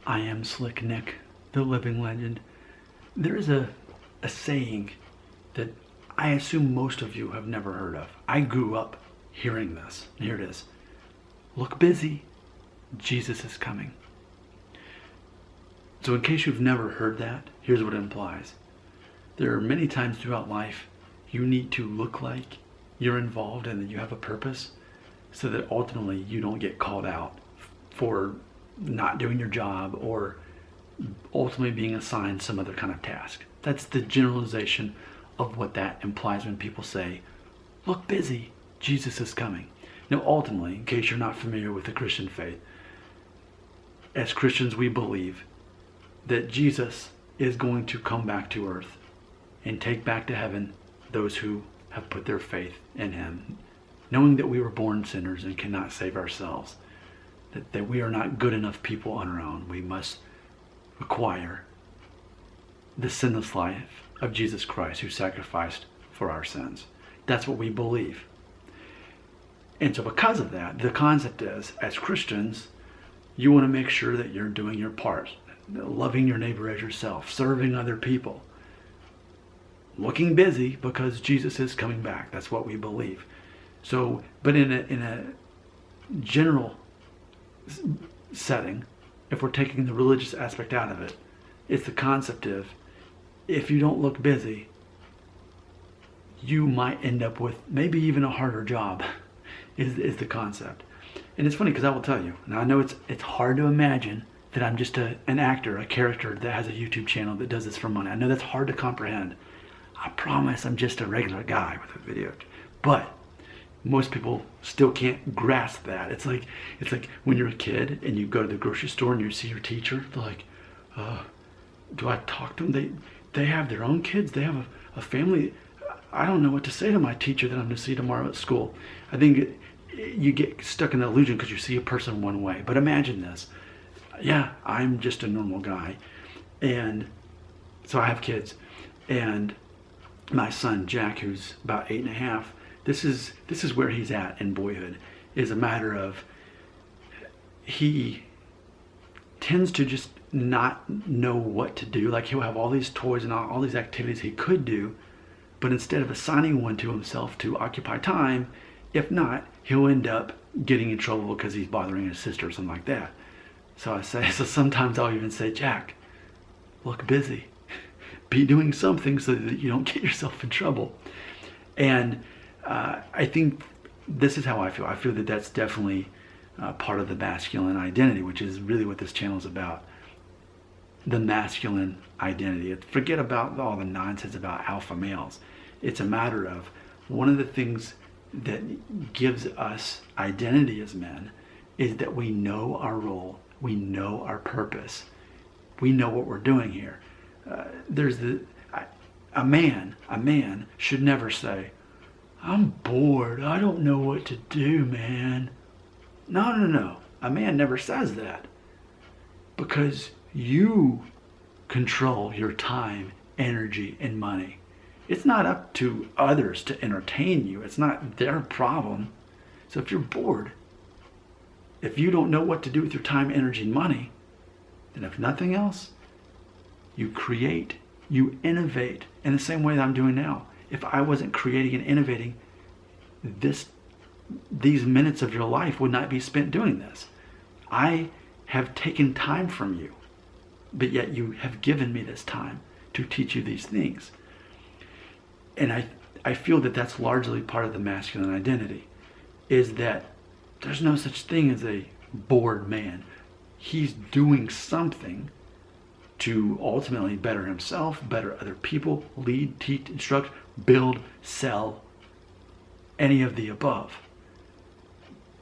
I am Slick Nick, the living legend. There is a saying that I assume most of you have never heard of. I grew up hearing this. Here it is. Look busy, Jesus is coming. So in case you've never heard that, here's what it implies. There are many times throughout life you need to look like you're involved and that you have a purpose so that ultimately you don't get called out for not doing your job or ultimately being assigned some other kind of task. That's the generalization of what that implies when people say, look busy, Jesus is coming. Now ultimately, in case you're not familiar with the Christian faith, as Christians we believe that Jesus is going to come back to earth and take back to heaven those who have put their faith in him, knowing that we were born sinners and cannot save ourselves, that we are not good enough people on our own. We must acquire the sinless life of Jesus Christ who sacrificed for our sins. That's what we believe. And so because of that, the concept is, as Christians, you want to make sure that you're doing your part, loving your neighbor as yourself, serving other people, looking busy because Jesus is coming back. That's what we believe. So, but in a general setting, if we're taking the religious aspect out of it, it's the concept of, if you don't look busy, you might end up with maybe even a harder job, is the concept. And it's funny because I will tell you, and I know it's hard to imagine that I'm just an actor, a character that has a YouTube channel that does this for money. I know that's hard to comprehend. I promise I'm just a regular guy with a video. But most people still can't grasp that. It's like when you're a kid and you go to the grocery store and you see your teacher. They're like, do I talk to them? They have their own kids. They have a family. I don't know what to say to my teacher that I'm going to see tomorrow at school. I think you get stuck in the illusion because you see a person one way. But imagine this. Yeah, I'm just a normal guy. And so I have kids. And my son, Jack, who's about 8.5, this is where he's at in boyhood, is a matter of he tends to just not know what to do. Like he'll have all these toys and all these activities he could do, but instead of assigning one to himself to occupy time, if not, he'll end up getting in trouble because he's bothering his sister or something like that. So sometimes I'll even say, Jack, look busy. Be doing something so that you don't get yourself in trouble. And I think this is how I feel. I feel that that's definitely part of the masculine identity, which is really what this channel is about. The masculine identity. Forget about all the nonsense about alpha males. It's a matter of one of the things that gives us identity as men is that we know our role, we know our purpose, we know what we're doing here. A man should never say, I'm bored, I don't know what to do, man. No. A man never says that, because you control your time, energy, and money. It's not up to others to entertain you. It's not their problem. So if you're bored, if you don't know what to do with your time, energy, and money, then if nothing else, you create, you innovate in the same way that I'm doing now. If I wasn't creating and innovating, these minutes of your life would not be spent doing this. I have taken time from you, but yet you have given me this time to teach you these things. And I feel that that's largely part of the masculine identity, is that there's no such thing as a bored man. He's doing something to ultimately better himself, better other people, lead, teach, instruct, build, sell, any of the above.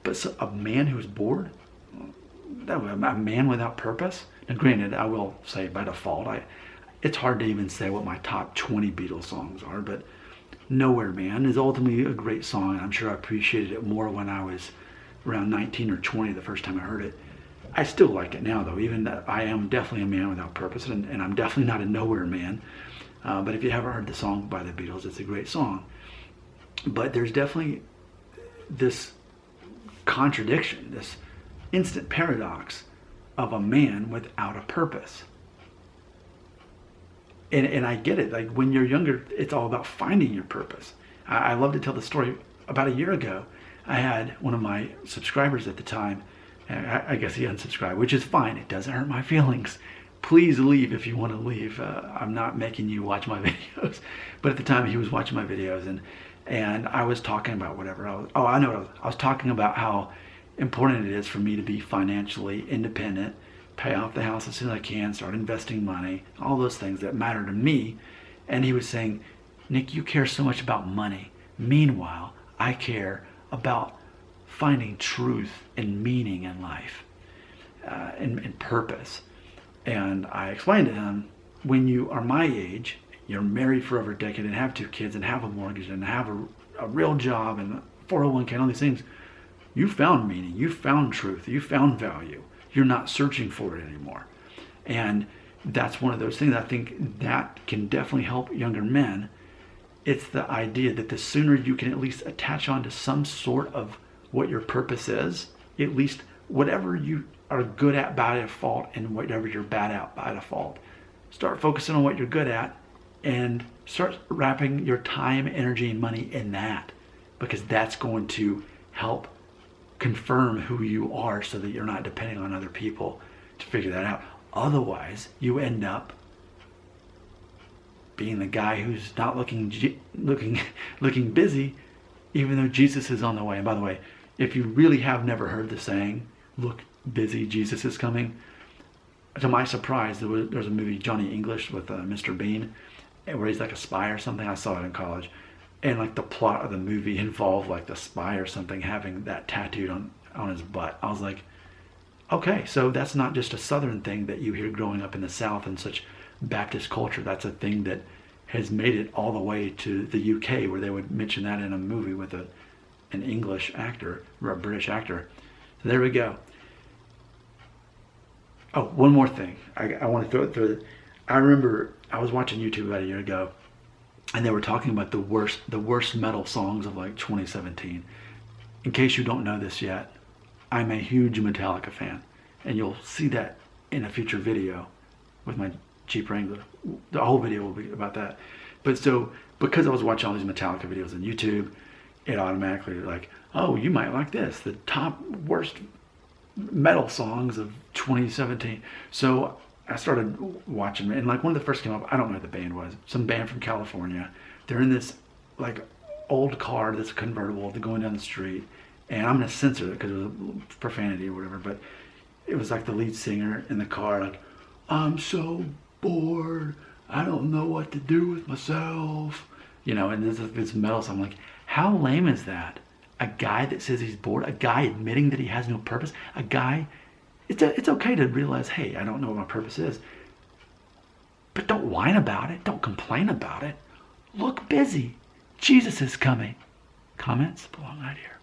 But a man who's bored, a man without purpose. Now granted, I will say by default, it's hard to even say what my top 20 Beatles songs are, but Nowhere Man is ultimately a great song. I'm sure I appreciated it more when I was around 19 or 20 the first time I heard it. I still like it now though, even that I am definitely a man without purpose, and I'm definitely not a nowhere man. But if you haven't heard the song by the Beatles, it's a great song. But there's definitely this contradiction, this instant paradox of a man without a purpose. And I get it. Like when you're younger, it's all about finding your purpose. I love to tell the story. About a year ago, I had one of my subscribers at the time. I guess he unsubscribed, which is fine. It doesn't hurt my feelings. Please leave if you want to leave. I'm not making you watch my videos. But at the time, he was watching my videos, and I was talking about whatever. I was talking about how important it is for me to be financially independent, pay off the house as soon as I can, start investing money, all those things that matter to me. And he was saying, Nick, you care so much about money. Meanwhile, I care about finding truth and meaning in life and purpose. And I explained to him, when you are my age, you're married for over a decade and have 2 kids and have a mortgage and have a real job and 401k and all these things, you found meaning, you found truth, you found value. You're not searching for it anymore. And that's one of those things I think that can definitely help younger men. It's the idea that the sooner you can at least attach on to some sort of what your purpose is, at least whatever you are good at by default and whatever you're bad at by default, start focusing on what you're good at and start wrapping your time, energy, and money in that, because that's going to help confirm who you are so that you're not depending on other people to figure that out. Otherwise, you end up being the guy who's not looking busy, even though Jesus is on the way. And by the way, if you really have never heard the saying, look busy, Jesus is coming, to my surprise, there's a movie, Johnny English, with Mr. Bean, where he's like a spy or something. I saw it in college. And like the plot of the movie involved like the spy or something having that tattooed on his butt. I was like, okay, so that's not just a Southern thing that you hear growing up in the South and such Baptist culture. That's a thing that has made it all the way to the UK, where they would mention that in a movie with an English actor or a British actor. So there we go. Oh, one more thing. I want to throw it. I remember I was watching YouTube about a year ago, and they were talking about the worst metal songs of like 2017. In case you don't know this yet, I'm a huge Metallica fan, and you'll see that in a future video with my Jeep Wrangler. The whole video will be about that. But so, because I was watching all these Metallica videos on YouTube, it automatically like, oh, you might like this, the top worst metal songs of 2017. So I started watching, and like one of the first came up, I don't know what the band was, some band from California. They're in this like old car that's a convertible. They're going down the street, and I'm gonna censor it because it was profanity or whatever, but it was like the lead singer in the car, like, I'm so bored, I don't know what to do with myself, you know. And this metal song. I'm like, how lame is that? A guy that says he's bored, a guy admitting that he has no purpose, a guy. It's okay to realize, hey, I don't know what my purpose is. But don't whine about it. Don't complain about it. Look busy. Jesus is coming. Comments belong right here.